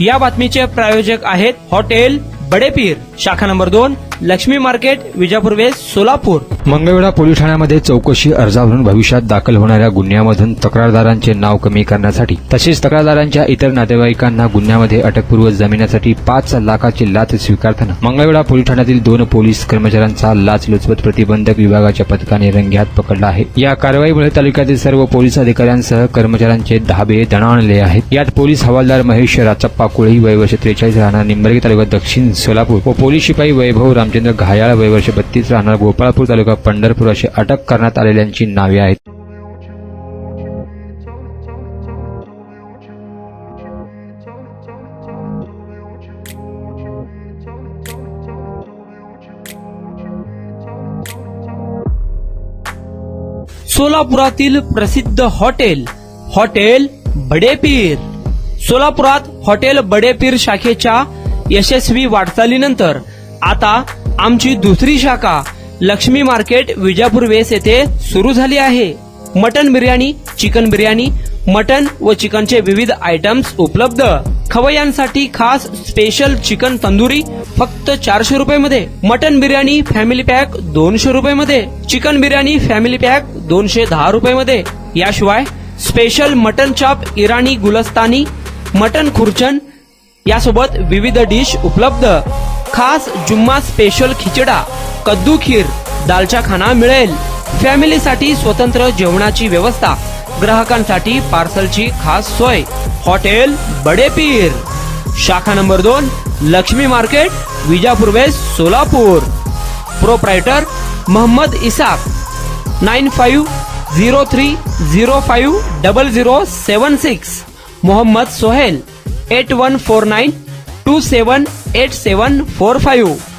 या बातमीचे प्रायोजक आहेत हॉटेल बडेपीर, शाखा number 2, Laxmi market, Vijapur west, Solapur. Mangalwedha police ठाण्यामध्ये चौकशी अर्जावरून भविष्यात दाखल होणाऱ्या गुन्ह्यामधून तक्रारदारांचे नाव कमी करण्यासाठी तसेच तक्रारदारांच्या इतर नातेवाईकांना गुन्ह्यामध्ये अटकपूर्व जामिनासाठी 5 लाखाची लाच स्वीकारताना मंगळवेढा पोलीस ठाण्यातील 2 पोलीस कर्मचाऱ्यांचा लाचलुचपत प्रतिबंधक विभागाच्या पथकाने रंगेहात पकडला आहे। या कारवाईमुळे तालुक्यातील सर्व पोलीस अधिकाऱ्यांसह कर्मचाऱ्यांचे धाबे दणाणले आहेत। यात पोलीस हवालदार महेश राचप्पा कुळी वय वर्ष 43 राहणार निंबर्गी तालुका दक्षिण सोलापूर व पोलीस शिपाई वैभव रामचंद्र घायाळ वय वर्ष 32 राहणार गोपाळपूर तालुका पंढरपूर अशी अटक करण्यात आलेल्यांची नावे आहेत। सोलापुरातील प्रसिद्ध हॉटेल बडेपीर। सोलापुरात हॉटेल बडेपीर शाखेच्या यशस्वी वाटचालीनंतर आता आमची दुसरी शाखा लक्ष्मी मार्केट, विजापूर वेस्ट येथे सुरू झाली आहे। Mutton biryani, chicken biryani, mutton व चिकनचे विविध आयटम्स उपलब्ध। खवय्यांसाठी खास स्पेशल चिकन तंदुरी फक्त 400 रुपये मध्ये, मटन बिर्याणी फॅमिली पॅक 200 रुपये मध्ये, चिकन बिर्याणी फॅमिली पॅक 210 रुपये मध्ये। याशिवाय स्पेशल मटन चाप, इराणी गुलस्तानी, मटन खुर्चन यासोबत विविध डिश उपलब्ध। खास जुम्मा स्पेशल खिचडा, कद्दू खीर, दालचा खाना मिळेल। फॅमिलीसाठी स्वतंत्र जेवणाची व्यवस्था, ग्राहकांसाठी पार्सलची खास सोय। हॉटेल बडेपीर, शाखा number 2, Laxmi market, Vijapur west, Solapur. Proprietor Mohammed Isaq, 9503050076। Mohammed Sohail, 8149278745।